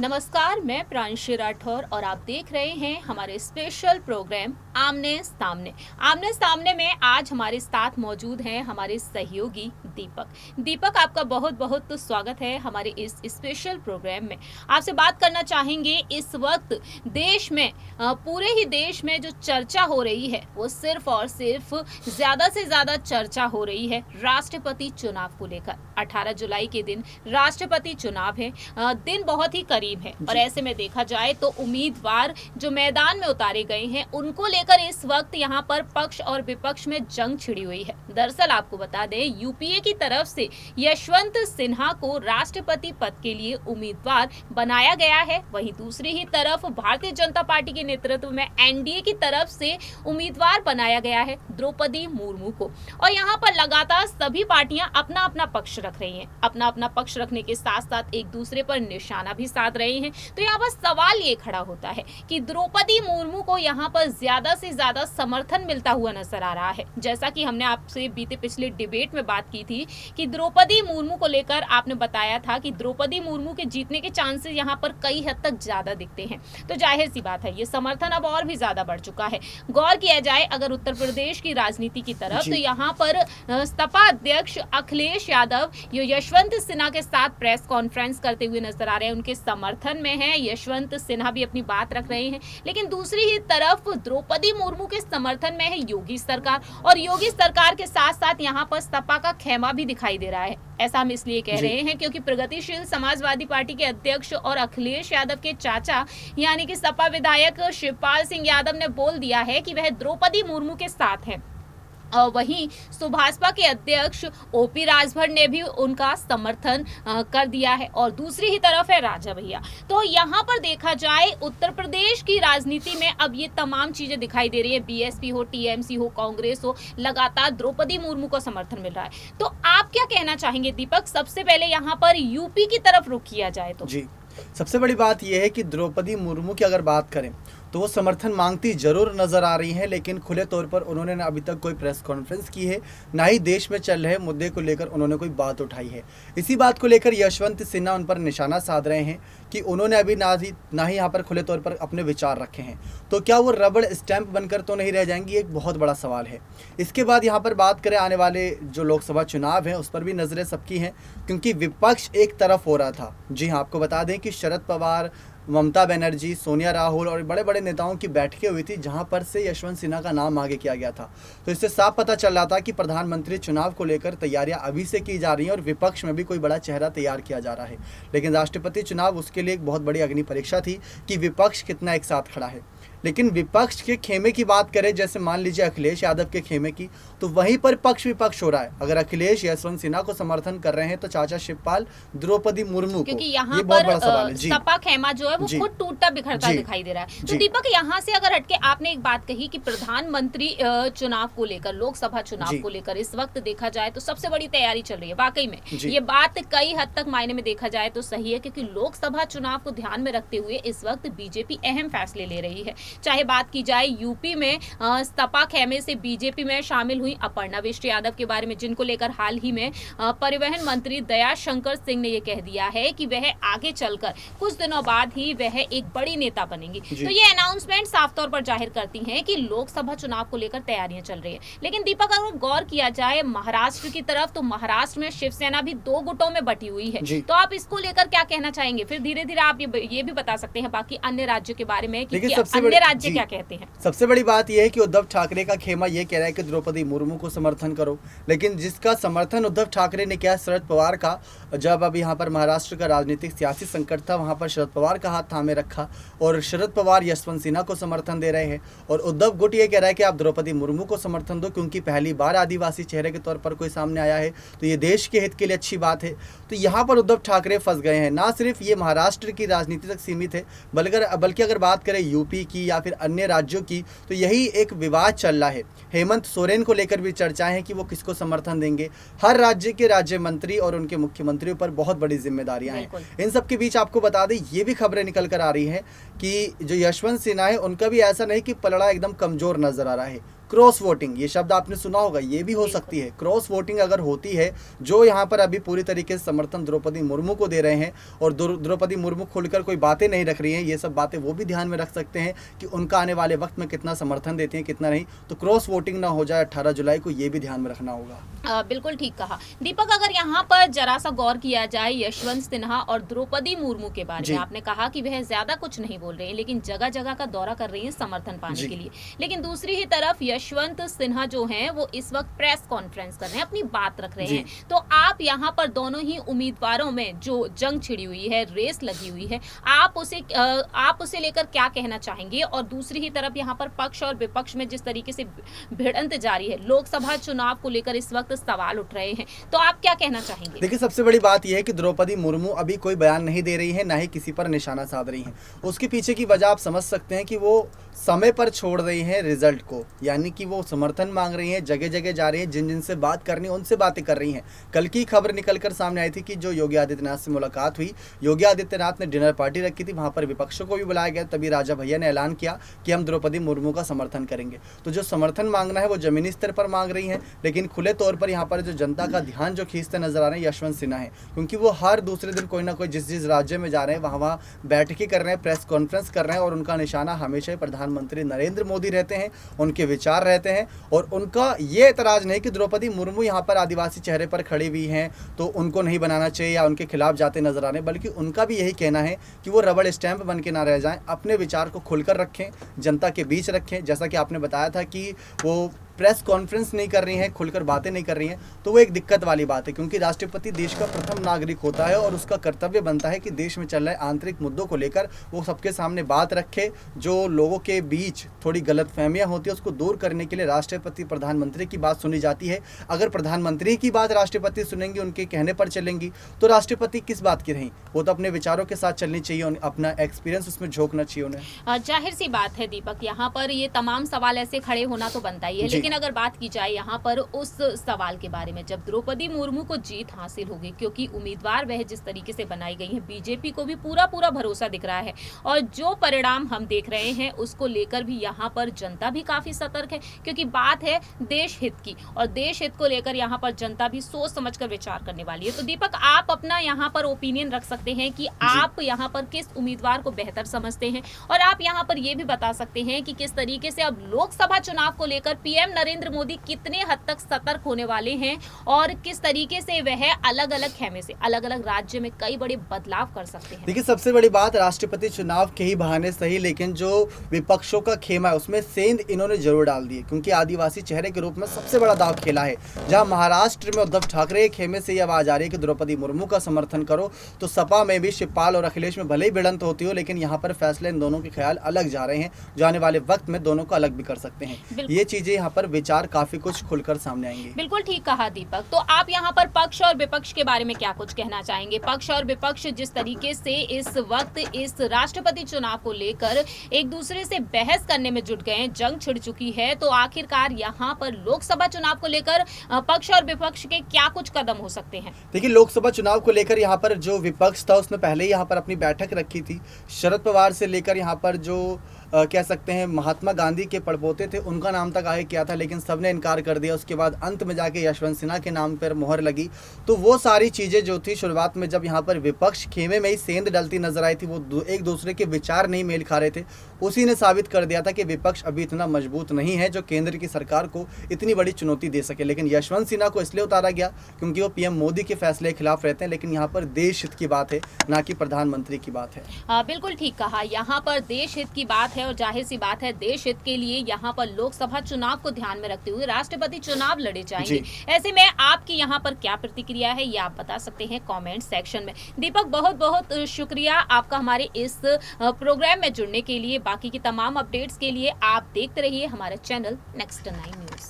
नमस्कार, मैं प्रांशी राठौर और आप देख रहे हैं हमारे स्पेशल प्रोग्राम आमने सामने। आमने सामने में आज हमारे साथ मौजूद हैं हमारे सहयोगी दीपक, आपका बहुत बहुत तो स्वागत है हमारे इस स्पेशल प्रोग्राम में। आपसे बात करना चाहेंगे इस वक्त देश में, पूरे ही देश में जो चर्चा हो रही है वो सिर्फ और सिर्फ ज्यादा से ज्यादा चर्चा हो रही है राष्ट्रपति चुनाव को लेकर। 18 जुलाई के दिन राष्ट्रपति चुनाव है, दिन बहुत ही करीब है और ऐसे में देखा जाए तो उम्मीदवार जो मैदान में उतारे गए हैं उनको लेकर इस वक्त यहाँ पर पक्ष और विपक्ष में जंग छिड़ी हुई है। दरअसल आपको बता दें, यूपीए की तरफ से यशवंत सिन्हा को राष्ट्रपति पद के लिए उम्मीदवार बनाया गया है, वहीं दूसरी ही तरफ भारतीय जनता पार्टी के नेतृत्व में एनडीए की तरफ से उम्मीदवार बनाया गया है द्रौपदी मुर्मू को। और यहाँ पर लगातार सभी पार्टियां अपना अपना पक्ष रख रही हैं, अपना अपना पक्ष रखने के साथ साथ एक दूसरे पर निशाना भी साध रहे हैं। तो यहाँ पर सवाल ये खड़ा होता है कि द्रौपदी मुर्मू को यहाँ पर ज्यादा से ज्यादा समर्थन मिलता हुआ नजर आ रहा है। जैसा कि हमने आपसे बीते पिछले डिबेट में बात की थी कि द्रौपदी मुर्मू को लेकर आपने बताया था कि द्रौपदी मुर्मू के जीतने के चांसेस यहाँ पर कई हद तक ज्यादा दिखते हैं। तो जाहिर सी बात है ये समर्थन अब और भी ज्यादा बढ़ चुका है। गौर किया जाए अगर उत्तर प्रदेश की राजनीति की तरफ, तो यहाँ पर सपा अध्यक्ष अखिलेश यादव जो यशवंत सिन्हा के साथ प्रेस कॉन्फ्रेंस करते हुए नजर आ रहे हैं, उनके समर्थन में है। यशवंत सिन्हा भी अपनी बात रख रहे हैं, लेकिन दूसरी ही तरफ द्रौपदी मुर्मू के समर्थन में है योगी सरकार, और योगी सरकार के साथ साथ यहाँ पर सपा का खेमा भी दिखाई दे रहा है। ऐसा हम इसलिए कह रहे हैं क्योंकि प्रगतिशील समाजवादी पार्टी के अध्यक्ष और अखिलेश यादव के चाचा यानी कि सपा विधायक शिवपाल सिंह यादव ने बोल दिया है कि वह द्रौपदी मुर्मू के साथ है। और वहीं सुभाषपा के अध्यक्ष ओपी राजभर ने भी उनका समर्थन कर दिया है, और दूसरी ही तरफ है राजा भैया। तो यहाँ पर देखा जाए उत्तर प्रदेश की राजनीति में अब ये तमाम चीजें दिखाई दे रही है, बीएसपी हो, टीएमसी हो, कांग्रेस हो, लगातार द्रौपदी मुर्मू को समर्थन मिल रहा है। तो आप क्या कहना चाहेंगे दीपक? सबसे पहले यहाँ पर यूपी की तरफ रुख किया जाए तो। जी, सबसे बड़ी बात यह है कि द्रौपदी मुर्मू की अगर बात करें तो वो समर्थन मांगती जरूर नजर आ रही हैं, लेकिन खुले तौर पर उन्होंने ना अभी तक कोई प्रेस कॉन्फ्रेंस की है, ना ही देश में चल रहे मुद्दे को लेकर उन्होंने कोई बात उठाई है। इसी बात को लेकर यशवंत सिन्हा उन पर निशाना साध रहे हैं कि उन्होंने अभी ना ही यहाँ पर खुले तौर पर अपने विचार रखे हैं। तो क्या वो रबड़ स्टैंप बनकर तो नहीं रह जाएंगी, एक बहुत बड़ा सवाल है। इसके बाद यहाँ पर बात करें आने वाले जो लोकसभा चुनाव हैं उस पर भी नजरें सबकी हैं, क्योंकि विपक्ष एक तरफ हो रहा था। जी हाँ, आपको बता दें कि शरद पवार, ममता बनर्जी, सोनिया राहुल और बड़े बड़े नेताओं की बैठकें हुई थी जहां पर से यशवंत सिन्हा का नाम आगे किया गया था। तो इससे साफ पता चल रहा था कि प्रधानमंत्री चुनाव को लेकर तैयारियां अभी से की जा रही हैं और विपक्ष में भी कोई बड़ा चेहरा तैयार किया जा रहा है। लेकिन राष्ट्रपति चुनाव उसके लिए एक बहुत बड़ी अग्नि परीक्षा थी कि विपक्ष कितना एक साथ खड़ा है। लेकिन विपक्ष के खेमे की बात करें, जैसे मान लीजिए अखिलेश यादव के खेमे की, तो वहीं पर पक्ष विपक्ष हो रहा है। अगर अखिलेश यशवंत सिन्हा को समर्थन कर रहे हैं तो चाचा शिवपाल द्रौपदी मुर्मू क्योंकि को, यहाँ ये बहुत बड़ा पर सवाल है। जी, सपा खेमा जो है वो खुद टूटता बिखरता दिखाई दे रहा है। तो दीपक, यहाँ से अगर हटके आपने एक बात कही कि प्रधानमंत्री चुनाव को लेकर, लोकसभा चुनाव को लेकर इस वक्त देखा जाए तो सबसे बड़ी तैयारी चल रही है। वाकई में ये बात कई हद तक मायने में देखा जाए तो सही है, क्योंकि लोकसभा चुनाव को ध्यान में रखते हुए इस वक्त बीजेपी अहम फैसले ले रही है। चाहे बात की जाए यूपी में सपा खेमे से बीजेपी में शामिल हुई अपर्णा मिश्र यादव के बारे में, जिनको लेकर हाल ही में परिवहन मंत्री दयाशंकर सिंह ने यह कह दिया है कि वह आगे चलकर कुछ दिनों बाद ही वह एक बड़ी नेता बनेंगी। तो ये अनाउंसमेंट साफ तौर पर जाहिर करती हैं कि लोकसभा चुनाव को लेकर तैयारियां चल रही है। लेकिन दीपक, अगर गौर किया जाए महाराष्ट्र की तरफ, तो महाराष्ट्र में शिवसेना भी दो गुटों में बटी हुई है। तो आप इसको लेकर क्या कहना चाहेंगे? फिर धीरे धीरे आप ये भी बता सकते हैं बाकी अन्य राज्यों के बारे में कि अन्य राज्य क्या कहते हैं। सबसे बड़ी बात यह है कि उद्धव ठाकरे का खेमा यह कह रहा है कि द्रौपदी मुर्मू को समर्थन करो, लेकिन जिसका समर्थन उद्धव ठाकरे ने किया शरद पवार का, जब अब यहाँ पर महाराष्ट्र का राजनीतिक सियासी संकट था वहाँ पर शरद पवार का हाथ थामे रखा और शरद पवार यशवंत सिन्हा को समर्थन दे रहे हैं, और उद्धव गुट ये कह रहा है कि आप द्रौपदी मुर्मू को समर्थन दो क्योंकि पहली बार आदिवासी चेहरे के तौर पर कोई सामने आया है, तो ये देश के हित के लिए अच्छी बात है। तो यहाँ पर उद्धव ठाकरे फंस गए हैं। ना सिर्फ ये महाराष्ट्र की राजनीति तक सीमित है, बल्कि अगर बात करें यूपी की या फिर अन्य राज्यों की, तो यही एक विवाद चल रहा है। हेमंत सोरेन को लेकर भी चर्चाएं हैं कि वो किसको समर्थन देंगे। हर राज्य के राज्य मंत्री और उनके मुख्यमंत्रियों पर बहुत बड़ी जिम्मेदारियां हैं। इन सब के बीच आपको बता दें, ये भी खबरें निकल कर आ रही हैं कि जो यशवंत सिन्हा है उनका भी ऐसा नहीं कि पलड़ा एकदम कमजोर नजर आ रहा है। क्रॉस वोटिंग, ये शब्द आपने सुना होगा, ये भी हो सकती है। क्रॉस वोटिंग अगर होती है, जो यहाँ पर अभी पूरी तरीके से समर्थन द्रौपदी मुर्मू को दे रहे हैं और द्रौपदी मुर्मू खुलकर कोई बातें नहीं रख रही हैं, ये सब बातें वो भी ध्यान में रख सकते हैं कि उनका आने वाले वक्त में कितना समर्थन देते हैं कितना नहीं, तो क्रॉस वोटिंग ना हो जाए 18 जुलाई को, ये भी ध्यान में रखना होगा। बिल्कुल ठीक कहा दीपक। अगर यहाँ पर जरा सा गौर किया जाए यशवंत सिन्हा और द्रौपदी मुर्मू के बारे में, आपने कहा कि वह ज्यादा कुछ नहीं बोल रहे हैं लेकिन जगह जगह का दौरा कर रही हैं समर्थन पाने के लिए, लेकिन दूसरी ही तरफ यशवंत सिन्हा जो हैं वो इस वक्त प्रेस कॉन्फ्रेंस कर रहे हैं, अपनी बात रख रहे हैं। तो आप यहाँ पर दोनों ही उम्मीदवारों में जो जंग छिड़ी हुई है, रेस लगी हुई है, आप उसे लेकर क्या कहना चाहेंगे? और दूसरी ही तरफ यहाँ पर पक्ष और विपक्ष में जिस तरीके से भिड़ंत जारी है, लोकसभा चुनाव को लेकर इस वक्त सवाल उठ रहे हैं, तो आप क्या कहना चाहेंगे? देखिए, सबसे बड़ी बात यह है कि द्रौपदी मुर्मू अभी कोई बयान नहीं दे रही है, ना ही किसी पर निशाना साध रही हैं। उसके पीछे की वजह आप समझ सकते हैं कि वो समय पर छोड़ रही हैं रिजल्ट को, यानी कि वो समर्थन मांग रही हैं, जगह जगह जा रही हैं, जिन जिनसे बात करनी है उनसे बातें कर रही हैं। कल की खबर निकलकर सामने आई थी कि जो योगी आदित्यनाथ से मुलाकात हुई, योगी आदित्यनाथ ने डिनर पार्टी रखी थी, वहां पर विपक्षों को भी बुलाया गया, तभी राजा भैया ने ऐलान किया कि हम द्रौपदी मुर्मू का समर्थन करेंगे। तो जो समर्थन मांगना है वो जमीनी स्तर पर मांग रही हैं, लेकिन खुले तौर पर यहाँ पर जो जनता का ध्यान जो खींचते नजर आ रहे हैं यशवंत सिन्हा है, क्योंकि वो हर दूसरे दिन कोई ना कोई जिस राज्य में जा रहे हैं वहाँ बैठकें कर रहे हैं, प्रेस कॉन्फ्रेंस कर रहे हैं, और उनका निशाना हमेशा ही प्रधानमंत्री नरेंद्र मोदी रहते हैं, उनके विचार रहते हैं। और उनका ये एतराज़ नहीं कि द्रौपदी मुर्मू यहाँ पर आदिवासी चेहरे पर खड़ी हुई हैं तो उनको नहीं बनाना चाहिए या उनके खिलाफ जाते नजर आ रहे हैं, बल्कि उनका भी यही कहना है कि वो रबड़ स्टैंप बन के ना रह जाएं, अपने विचार को खुलकर रखें, जनता के बीच रखें। जैसा कि आपने बताया था कि वो प्रेस कॉन्फ्रेंस नहीं कर रही हैं, खुलकर बातें नहीं कर रही हैं, तो वो एक दिक्कत वाली बात है, क्योंकि राष्ट्रपति देश का प्रथम नागरिक होता है और उसका कर्तव्य बनता है कि देश में चल रहे आंतरिक मुद्दों को लेकर वो सबके सामने बात रखे। जो लोगों के बीच थोड़ी गलतफहमियां होती है उसको दूर करने के लिए राष्ट्रपति प्रधानमंत्री की बात सुनी जाती है। अगर प्रधानमंत्री की बात राष्ट्रपति सुनेंगी, उनके कहने पर चलेंगी, तो राष्ट्रपति किस बात की रही? वो तो अपने विचारों के साथ चलनी चाहिए, अपना एक्सपीरियंस उसमें झोंकना चाहिए उन्हें। जाहिर सी बात है दीपक, यहाँ पर ये तमाम सवाल ऐसे खड़े होना तो बनता ही है, लेकिन अगर बात की जाए यहाँ पर उस सवाल के बारे में, जब द्रौपदी मुर्मू को जीत हासिल होगी, क्योंकि उम्मीदवार वह जिस तरीके से बनाई गई है, बीजेपी को भी पूरा भरोसा दिख रहा है, और जो परिणाम हम देख रहे हैं उसको लेकर भी यहाँ पर जनता भी काफी सतर्क है, क्योंकि बात है देश हित की, और देश हित को लेकर यहाँ पर जनता भी सोच समझकर विचार करने वाली है। तो दीपक, आप अपना यहाँ पर ओपिनियन रख सकते हैं कि आप यहाँ पर किस उम्मीदवार को बेहतर समझते हैं, और आप यहाँ पर ये भी बता सकते हैं कि किस तरीके से अब लोकसभा चुनाव को लेकर पीएम नरेंद्र मोदी कितने हद तक सतर्क होने वाले हैं, और किस तरीके से वह अलग अलग खेमे से अलग अलग राज्य में कई बड़े बदलाव कर सकते हैं। देखिए, सबसे बड़ी बात, राष्ट्रपति चुनाव के ही बहाने सही, लेकिन जो विपक्षों का खेमा है उसमें सेंध इन्होंने जरूर डाल दी है, क्योंकि आदिवासी चेहरे के रूप में सबसे बड़ा दाव खेला है। जहां महाराष्ट्र में उद्धव ठाकरे खेमे से ये आवाज आ रही है कि द्रौपदी मुर्मू का समर्थन करो, तो सपा में भी शिवपाल और अखिलेश में भले ही भिड़ंत होती हो, लेकिन यहाँ पर फैसले इन दोनों के ख्याल अलग जा रहे हैं, जो आने वाले वक्त में दोनों को अलग भी कर सकते हैं। ये चीजें यहाँ पर विचार काफी कुछ खुलकर सामने आएंगे। बिल्कुल ठीक कहा दीपक। तो आप यहाँ पर पक्ष और विपक्ष के बारे में क्या कुछ कहना चाहेंगे? पक्ष और विपक्ष जिस तरीके से इस वक्त इस राष्ट्रपति चुनाव को लेकर एक दूसरे से बहस करने में जुट गए हैं, जंग छिड़ चुकी है, तो आखिरकार यहाँ पर लोकसभा चुनाव को लेकर पक्ष और विपक्ष के क्या कुछ कदम हो सकते हैं? देखिए, लोकसभा चुनाव को लेकर यहाँ पर जो विपक्ष था उसने पहले ही यहाँ पर अपनी बैठक रखी थी। शरद पवार से लेकर यहाँ पर जो कह सकते हैं महात्मा गांधी के पड़पोते थे, उनका नाम तक आगे किया था, लेकिन सबने इनकार कर दिया। उसके बाद अंत में जाके यशवंत सिन्हा के नाम पर मोहर लगी। तो वो सारी चीज़ें जो थी शुरुआत में, जब यहाँ पर विपक्ष खेमे में ही सेंध डलती नजर आई थी, वो एक दूसरे के विचार नहीं मेल खा रहे थे, उसी ने साबित कर दिया था कि विपक्ष अभी इतना मजबूत नहीं है जो केंद्र की सरकार को इतनी बड़ी चुनौती दे सके। लेकिन यशवंत सिन्हा को इसलिए उतारा गया क्योंकि वो पीएम मोदी के फैसले के खिलाफ रहते हैं, लेकिन यहाँ पर देश हित की बात है, ना कि प्रधानमंत्री की बात है। बिल्कुल ठीक कहा, यहाँ पर देश हित की बात है, और जाहिर सी बात है देश हित के लिए यहाँ पर लोकसभा चुनाव को ध्यान में रखते हुए राष्ट्रपति चुनाव लड़े जाएंगे। ऐसे में आपकी यहाँ पर क्या प्रतिक्रिया है, ये आप बता सकते हैं कमेंट सेक्शन में। दीपक, बहुत बहुत शुक्रिया आपका हमारे इस प्रोग्राम में जुड़ने के लिए। बाकी की तमाम अपडेट्स के लिए आप देखते रहिए हमारा चैनल नेक्स्ट 9 न्यूज़।